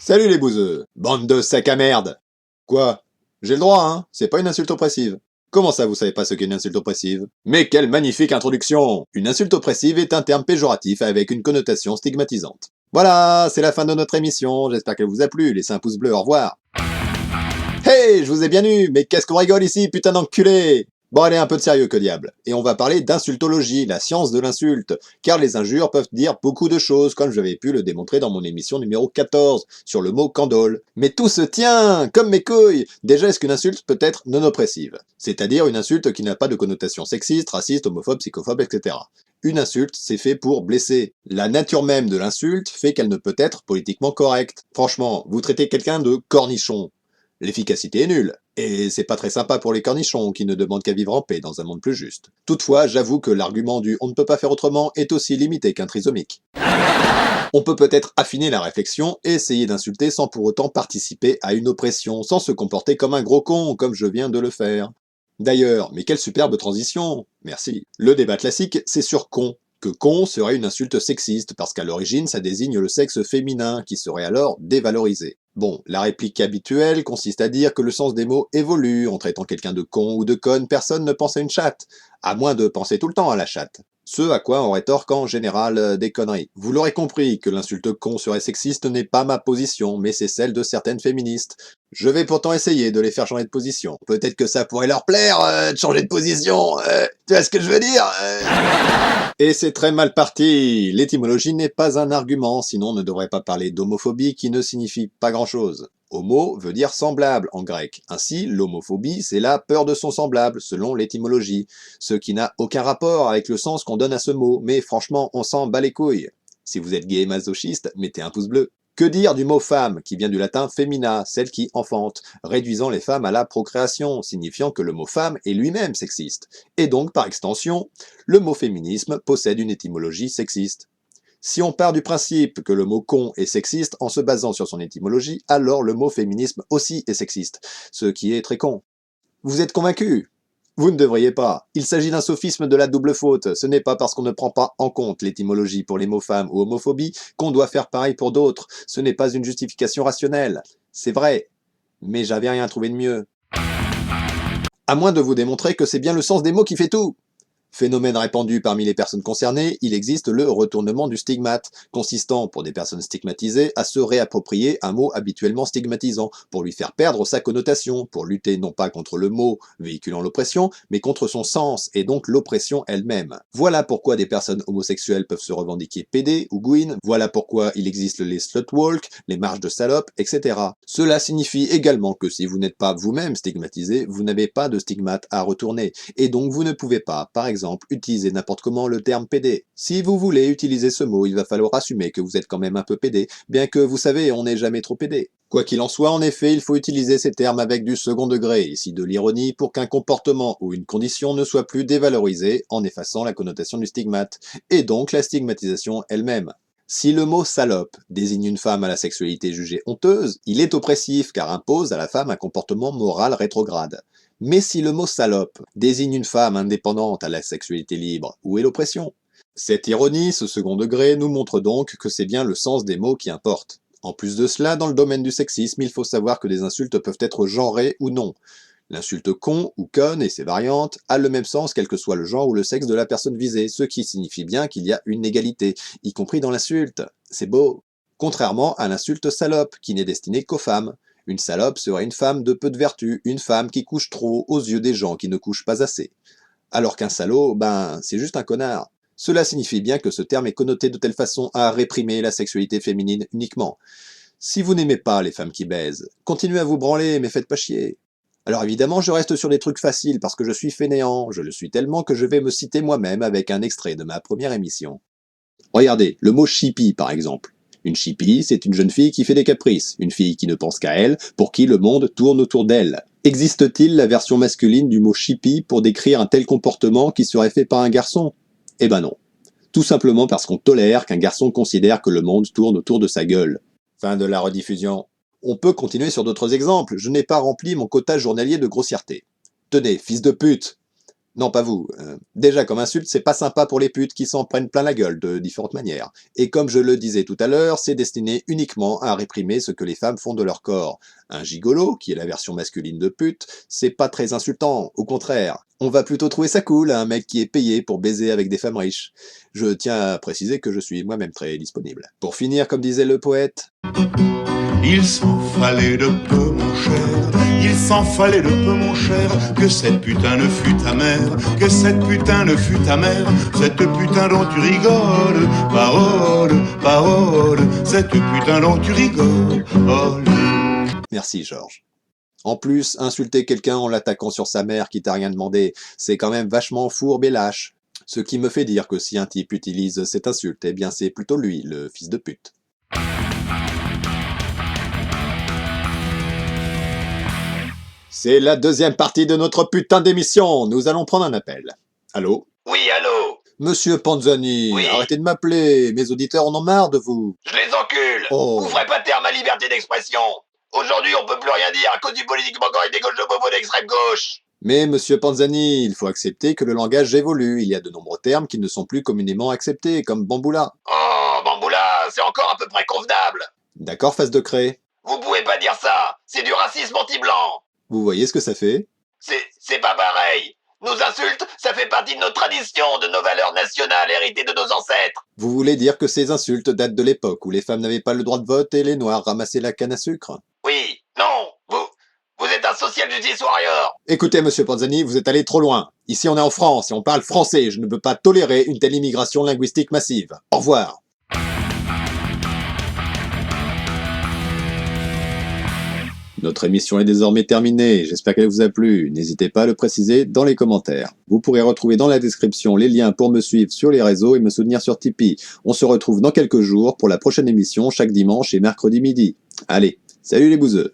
Salut les bouseux, bande de sacs à merde. Quoi? J'ai le droit, hein? C'est pas une insulte oppressive. Comment ça, vous savez pas ce qu'est une insulte oppressive? Mais quelle magnifique introduction! Une insulte oppressive est un terme péjoratif avec une connotation stigmatisante. Voilà, c'est la fin de notre émission, j'espère qu'elle vous a plu, laissez un pouce bleu, au revoir. Hey, je vous ai bien eu, mais qu'est-ce qu'on rigole ici, putain d'enculé! Bon allez, un peu de sérieux, que diable. Et on va parler d'insultologie, la science de l'insulte, car les injures peuvent dire beaucoup de choses, comme j'avais pu le démontrer dans mon émission numéro 14, sur le mot candole. Mais tout se tient, comme mes couilles. Déjà, est-ce qu'une insulte peut être non oppressive? C'est-à-dire une insulte qui n'a pas de connotation sexiste, raciste, homophobe, psychophobe, etc. Une insulte, c'est fait pour blesser. La nature même de l'insulte fait qu'elle ne peut être politiquement correcte. Franchement, vous traitez quelqu'un de cornichon. L'efficacité est nulle, et c'est pas très sympa pour les cornichons qui ne demandent qu'à vivre en paix dans un monde plus juste. Toutefois, j'avoue que l'argument du on ne peut pas faire autrement est aussi limité qu'un trisomique. On peut peut-être affiner la réflexion et essayer d'insulter sans pour autant participer à une oppression, sans se comporter comme un gros con, comme je viens de le faire. D'ailleurs, mais quelle superbe transition! Merci. Le débat classique, c'est sur con. Que con serait une insulte sexiste, parce qu'à l'origine ça désigne le sexe féminin, qui serait alors dévalorisé. Bon, la réplique habituelle consiste à dire que le sens des mots évolue, en traitant quelqu'un de con ou de conne, personne ne pense à une chatte, à moins de penser tout le temps à la chatte. Ce à quoi on rétorque en général des conneries. Vous l'aurez compris, que l'insulte con serait sexiste n'est pas ma position, mais c'est celle de certaines féministes. Je vais pourtant essayer de les faire changer de position. Peut-être que ça pourrait leur plaire de changer de position, tu vois ce que je veux dire Et c'est très mal parti. L'étymologie n'est pas un argument, sinon on ne devrait pas parler d'homophobie qui ne signifie pas grand-chose. Homo veut dire semblable en grec. Ainsi, l'homophobie, c'est la peur de son semblable, selon l'étymologie. Ce qui n'a aucun rapport avec le sens qu'on donne à ce mot, mais franchement, on s'en bat les couilles. Si vous êtes gay et masochiste, mettez un pouce bleu. Que dire du mot femme, qui vient du latin femina, celle qui enfante, réduisant les femmes à la procréation, signifiant que le mot femme est lui-même sexiste. Et donc, par extension, le mot féminisme possède une étymologie sexiste. Si on part du principe que le mot con est sexiste en se basant sur son étymologie, alors le mot féminisme aussi est sexiste, ce qui est très con. Vous êtes convaincu? Vous ne devriez pas. Il s'agit d'un sophisme de la double faute. Ce n'est pas parce qu'on ne prend pas en compte l'étymologie pour les mots femmes ou homophobie qu'on doit faire pareil pour d'autres. Ce n'est pas une justification rationnelle. C'est vrai. Mais j'avais rien trouvé de mieux. À moins de vous démontrer que c'est bien le sens des mots qui fait tout. Phénomène répandu parmi les personnes concernées, il existe le retournement du stigmate, consistant, pour des personnes stigmatisées, à se réapproprier un mot habituellement stigmatisant, pour lui faire perdre sa connotation, pour lutter non pas contre le mot véhiculant l'oppression, mais contre son sens, et donc l'oppression elle-même. Voilà pourquoi des personnes homosexuelles peuvent se revendiquer PD ou gouine, voilà pourquoi il existe les slutwalk, les marches de salope, etc. Cela signifie également que si vous n'êtes pas vous-même stigmatisé, vous n'avez pas de stigmate à retourner, et donc vous ne pouvez pas, par exemple, utilisez n'importe comment le terme PD. Si vous voulez utiliser ce mot, il va falloir assumer que vous êtes quand même un peu PD, bien que vous savez, on n'est jamais trop PD. Quoi qu'il en soit, en effet, il faut utiliser ces termes avec du second degré, ici de l'ironie, pour qu'un comportement ou une condition ne soit plus dévalorisé en effaçant la connotation du stigmate, et donc la stigmatisation elle-même. Si le mot salope désigne une femme à la sexualité jugée honteuse, il est oppressif car impose à la femme un comportement moral rétrograde. Mais si le mot salope désigne une femme indépendante à la sexualité libre, où est l'oppression? Cette ironie, ce second degré, nous montre donc que c'est bien le sens des mots qui importe. En plus de cela, dans le domaine du sexisme, il faut savoir que des insultes peuvent être genrées ou non. L'insulte con ou conne et ses variantes a le même sens quel que soit le genre ou le sexe de la personne visée, ce qui signifie bien qu'il y a une égalité, y compris dans l'insulte. C'est beau. Contrairement à l'insulte salope, qui n'est destinée qu'aux femmes. Une salope serait une femme de peu de vertu, une femme qui couche trop aux yeux des gens qui ne couchent pas assez. Alors qu'un salaud, c'est juste un connard. Cela signifie bien que ce terme est connoté de telle façon à réprimer la sexualité féminine uniquement. Si vous n'aimez pas les femmes qui baisent, continuez à vous branler, mais faites pas chier. Alors évidemment, je reste sur des trucs faciles parce que je suis fainéant, je le suis tellement que je vais me citer moi-même avec un extrait de ma première émission. Regardez, le mot chippie par exemple. Une chippie, c'est une jeune fille qui fait des caprices, une fille qui ne pense qu'à elle, pour qui le monde tourne autour d'elle. Existe-t-il la version masculine du mot chippie pour décrire un tel comportement qui serait fait par un garçon? Eh ben non. Tout simplement parce qu'on tolère qu'un garçon considère que le monde tourne autour de sa gueule. Fin de la rediffusion. On peut continuer sur d'autres exemples, je n'ai pas rempli mon quota journalier de grossièreté. Tenez, fils de pute! Non, pas vous. Déjà, comme insulte, c'est pas sympa pour les putes qui s'en prennent plein la gueule de différentes manières. Et comme je le disais tout à l'heure, c'est destiné uniquement à réprimer ce que les femmes font de leur corps. Un gigolo, qui est la version masculine de pute, c'est pas très insultant, au contraire. On va plutôt trouver ça cool, un mec qui est payé pour baiser avec des femmes riches. Je tiens à préciser que je suis moi-même très disponible. Pour finir, comme disait le poète... Il s'en fallait de peu, mon cher, il s'en fallait de peu, mon cher, que cette putain ne fût ta mère, que cette putain ne fût ta mère, cette putain dont tu rigoles, parole, parole, cette putain dont tu rigoles. Oh. Merci, Georges. En plus, insulter quelqu'un en l'attaquant sur sa mère qui t'a rien demandé, c'est quand même vachement fourbe et lâche. Ce qui me fait dire que si un type utilise cette insulte, eh bien c'est plutôt lui, le fils de pute. C'est la deuxième partie de notre putain d'émission. Nous allons prendre un appel. Allô? Oui, allô? Monsieur Panzani, Oui. arrêtez de m'appeler. Mes auditeurs en ont marre de vous. Je les encule! Oh. Vous ferez pas taire ma liberté d'expression! Aujourd'hui, on peut plus rien dire à cause du politiquement correct des gauches de bobo d'extrême gauche! Mais monsieur Panzani, il faut accepter que le langage évolue. Il y a de nombreux termes qui ne sont plus communément acceptés, comme bamboula. Oh, bamboula, c'est encore à peu près convenable! D'accord, face de craie. Vous pouvez pas dire ça! C'est du racisme anti-blanc! Vous voyez ce que ça fait? C'est pas pareil! Nos insultes, ça fait partie de nos traditions, de nos valeurs nationales héritées de nos ancêtres! Vous voulez dire que ces insultes datent de l'époque où les femmes n'avaient pas le droit de vote et les noirs ramassaient la canne à sucre? Oui, non, vous êtes un social justice warrior! Écoutez, monsieur Panzani, vous êtes allé trop loin. Ici, on est en France et on parle français. Je ne peux pas tolérer une telle immigration linguistique massive. Au revoir. Notre émission est désormais terminée, j'espère qu'elle vous a plu, n'hésitez pas à le préciser dans les commentaires. Vous pourrez retrouver dans la description les liens pour me suivre sur les réseaux et me soutenir sur Tipeee. On se retrouve dans quelques jours pour la prochaine émission chaque dimanche et mercredi midi. Allez, salut les bouseux!